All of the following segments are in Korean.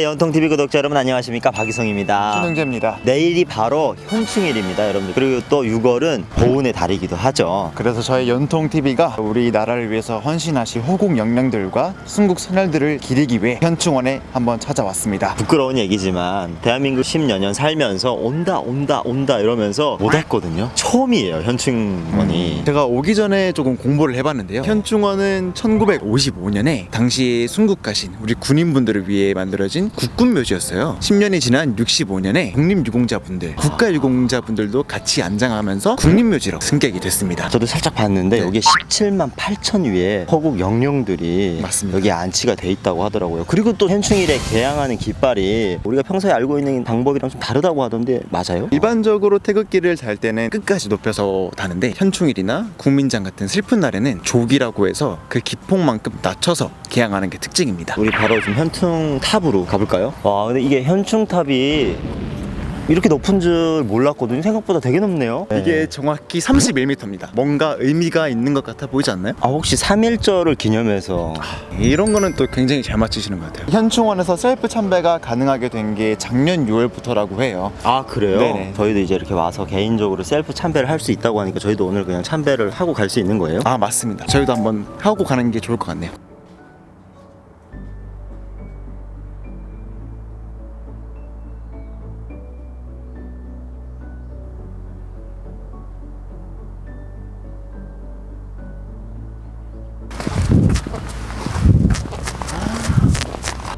연통TV 구독자 여러분 안녕하십니까, 박이성입니다. 신흥재입니다. 내일이 바로 현충일입니다, 여러분들. 그리고 또 6월은 보훈의 달이기도 하죠. 그래서 저희 연통TV가 우리나라를 위해서 헌신하신 호국 영령들과 순국 선열들을 기리기 위해 현충원에 한번 찾아왔습니다. 부끄러운 얘기지만 대한민국 10여 년 살면서 온다 이러면서 못 왔거든요. 처음이에요, 현충원이. 제가 오기 전에 조금 공부를 해봤는데요. 현충원은 1955년에 당시 순국 가신 우리 군인분들을 위해 만들어진 국군묘지였어요. 10년이 지난 65년에 국립유공자분들, 국가유공자분들도 같이 안장하면서 국립묘지로 승격이 됐습니다. 저도 살짝 봤는데 네. 여기 17만 8천 위에 허국 영령들이 맞습니다. 여기 안치가 돼 있다고 하더라고요. 그리고 또 현충일에 개항하는 깃발이 우리가 평소에 알고 있는 방법이랑 좀 다르다고 하던데 맞아요? 일반적으로 태극기를 달 때는 끝까지 높여서 다는데 현충일이나 국민장 같은 슬픈 날에는 족이라고 해서 그 기폭만큼 낮춰서 개항하는 게 특징입니다. 우리 바로 좀 현충탑으로 가볼까요? 와, 근데 이게 현충탑이 이렇게 높은 줄 몰랐거든요. 생각보다 되게 높네요. 이게 정확히 31m입니다. 뭔가 의미가 있는 것 같아 보이지 않나요? 혹시 3.1절을 기념해서 이런 거는 또 굉장히 잘 맞추시는 것 같아요. 현충원에서 셀프 참배가 가능하게 된 게 작년 6월부터라고 해요. 그래요? 네네. 저희도 이제 이렇게 와서 개인적으로 셀프 참배를 할 수 있다고 하니까 저희도 오늘 그냥 참배를 하고 갈 수 있는 거예요? 맞습니다. 저희도 한번 하고 가는 게 좋을 것 같네요.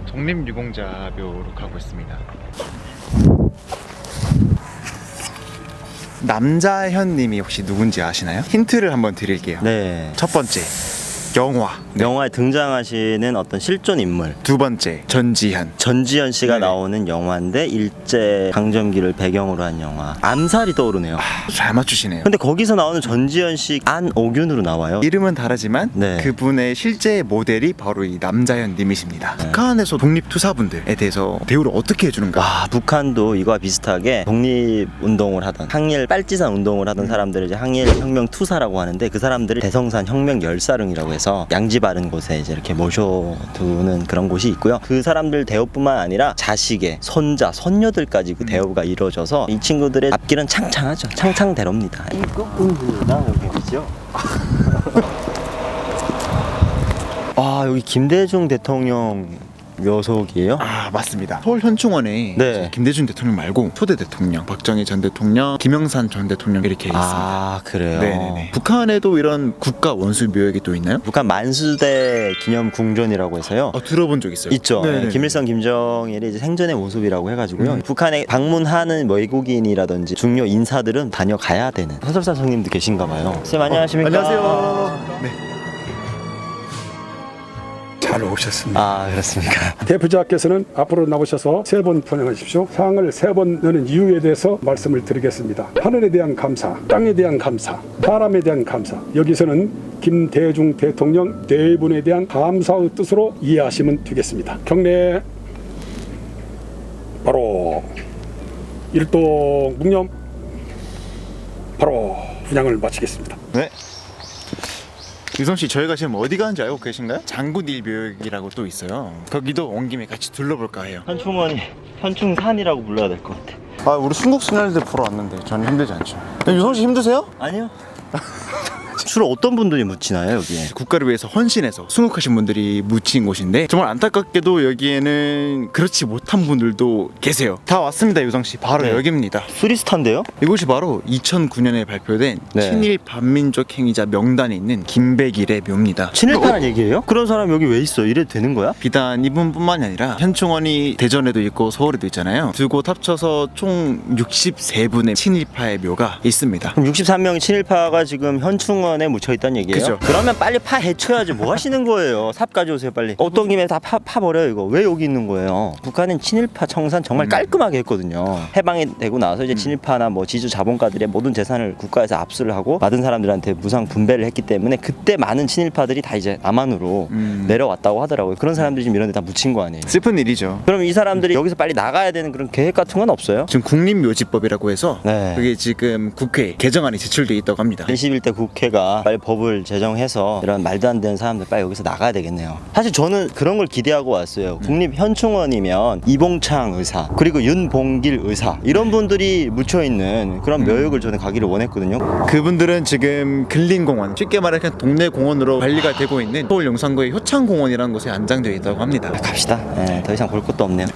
독립유공자묘로 가고 있습니다. 남자현님이 혹시 누군지 아시나요? 힌트를 한번 드릴게요. 네. 첫 번째, 영화. 영화에 등장하시는 어떤 실존 인물, 두 번째, 전지현. 전지현 씨가 네네. 나오는 영화인데 일제 강점기를 배경으로 한 영화. 암살이 떠오르네요. 잘 맞추시네요. 근데 거기서 나오는 전지현 씨 안옥윤으로 나와요. 이름은 다르지만 네. 그분의 실제 모델이 바로 이 남자현 님이십니다. 북한에서 독립투사분들에 대해서 대우를 어떻게 해주는가? 북한도 이거와 비슷하게 독립운동을 하던 항일 빨치산 운동을 하던 사람들을 이제 항일 혁명 투사라고 하는데, 그 사람들을 대성산 혁명 열사릉이라고 해서 양지 바른 곳에 이제 이렇게 모셔두는 그런 곳이 있고요. 그 사람들 대우뿐만 아니라 자식의 손자, 손녀들까지 그 대우가 이루어져서 이 친구들의 앞길은 창창하죠. 창창대로입니다. 이 끝분들이나 여기죠. 여기 김대중 대통령 묘석이에요? 맞습니다. 서울 현충원에 네. 김대중 대통령 말고 초대 대통령, 박정희 전 대통령, 김영삼 전 대통령 이렇게 있습니다. 그래요? 네네네. 북한에도 이런 국가 원수 묘역이 또 있나요? 북한 만수대 기념 궁전이라고 해서요. 들어본 적 있어요. 있죠. 네네네. 김일성, 김정일이 이제 생전의 모습이라고 해가지고요. 북한에 방문하는 외국인이라든지 중요 인사들은 다녀가야 되는 해설사 선생님도 계신가봐요. 선생님 안녕하십니까? 안녕하세요. 네. 잘 오셨습니다. 그렇습니까? 대표자께서는 앞으로 나오셔서 3번 편행하십시오. 상을 3번 넣는 이유에 대해서 말씀을 드리겠습니다. 하늘에 대한 감사, 땅에 대한 감사, 사람에 대한 감사. 여기서는 김대중 대통령 네 분에 대한 감사의 뜻으로 이해하시면 되겠습니다. 경례 바로 일동 묵념 바로 분양을 마치겠습니다. 네. 유성 씨, 저희가 지금 어디 가는지 알고 계신가요? 장군일묘역이라고 또 있어요. 거기도 온 김에 같이 둘러볼까 해요. 현충원이 현충산이라고 불러야 될 것 같아. 우리 순국 선열들 보러 왔는데 저는 힘들지 않죠. 유성 씨 힘드세요? 아니요. 주로 어떤 분들이 묻히나요, 여기에? 국가를 위해서 헌신해서 순국하신 분들이 묻힌 곳인데 정말 안타깝게도 여기에는 그렇지 못한 분들도 계세요. 다 왔습니다, 유성 씨. 바로 네. 여기입니다. 수리스탄데요? 이곳이 바로 2009년에 발표된 네. 친일 반민족 행위자 명단에 있는 김백일의 묘입니다. 친일파란 얘기예요? 그런 사람 여기 왜 있어? 이래도 되는 거야? 비단 이분뿐만이 아니라 현충원이 대전에도 있고 서울에도 있잖아요. 두 곳 합쳐서 총 63분의 친일파의 묘가 있습니다. 그럼 63명의 친일파가 지금 현충원에 묻혀있다는 얘기예요? 그죠. 그러면 빨리 파헤쳐야지. 뭐 하시는 거예요? 삽 가져오세요, 빨리. 어떤 김에 다 파버려요, 이거. 왜 여기 있는 거예요? 북한은 친일파 청산 정말 깔끔하게 했거든요. 해방이 되고 나서 이제 친일파나 뭐 지주 자본가들의 모든 재산을 국가에서 압수를 하고 받은 사람들한테 무상 분배를 했기 때문에 그때 많은 친일파들이 다 이제 남한으로 내려왔다고 하더라고요. 그런 사람들이 지금 이런 데 다 묻힌 거 아니에요? 슬픈 일이죠. 그럼 이 사람들이 여기서 빨리 나가야 되는 그런 계획 같은 건 없어요? 지금 국립묘지법이라고 해서 네. 그게 지금 국회에 개정안이 제출돼 있다고 합니다. 21대 국회가 정부가 빨리 법을 제정해서 이런 말도 안 되는 사람들 빨리 여기서 나가야 되겠네요. 사실 저는 그런 걸 기대하고 왔어요. 국립현충원이면 이봉창 의사 그리고 윤봉길 의사 이런 분들이 묻혀있는 그런 묘역을 저는 가기를 원했거든요. 그분들은 지금 근린공원, 쉽게 말해 그냥 동네 공원으로 관리가 되고 있는 서울 용산구의 효창공원이라는 곳에 안장되어 있다고 합니다. 갑시다. 네, 더 이상 볼 것도 없네요.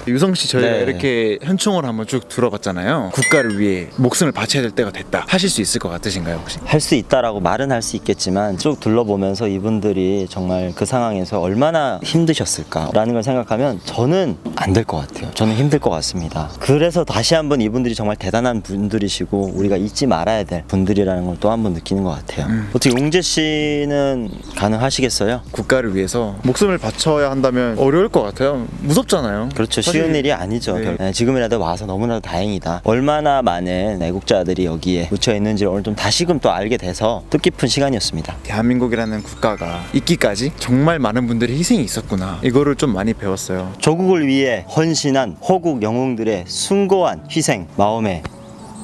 유성 씨, 저희가 네. 이렇게 현충을 한번 쭉 들어봤잖아요. 국가를 위해 목숨을 바쳐야 될 때가 됐다. 하실 수 있을 것 같으신가요, 혹시? 할 수 있다라고 말은 할 수 있겠지만 쭉 둘러보면서 이분들이 정말 그 상황에서 얼마나 힘드셨을까라는 걸 생각하면 저는 안 될 것 같아요. 저는 힘들 것 같습니다. 그래서 다시 한번 이분들이 정말 대단한 분들이시고 우리가 잊지 말아야 될 분들이라는 걸 또 한번 느끼는 것 같아요. 어떻게 용재 씨는 가능하시겠어요? 국가를 위해서 목숨을 바쳐야 한다면 어려울 것 같아요. 무섭잖아요. 그렇죠. 사실- 쉬운 일이 아니죠. 네. 네, 지금이라도 와서 너무나도 다행이다. 얼마나 많은 애국자들이 여기에 묻혀 있는지를 오늘 좀 다시금 또 알게 돼서 뜻깊은 시간이었습니다. 대한민국이라는 국가가 있기까지 정말 많은 분들의 희생이 있었구나. 이거를 좀 많이 배웠어요. 조국을 위해 헌신한 호국 영웅들의 숭고한 희생 마음에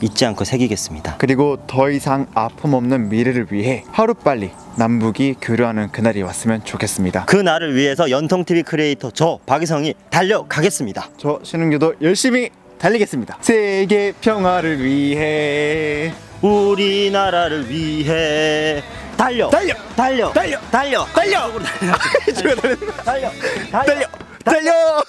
잊지 않고 새기겠습니다. 그리고 더 이상 아픔 없는 미래를 위해 하루빨리 남북이 교류하는 그날이 왔으면 좋겠습니다. 그 날을 위해서 연통TV 크리에이터 저 박이성이 달려가겠습니다. 저 신은규도 열심히 달리겠습니다. 세계 평화를 위해 우리나라를 위해 달려 달려! 달려 달려! 달려 달려! 달려 달려 달려! 달려!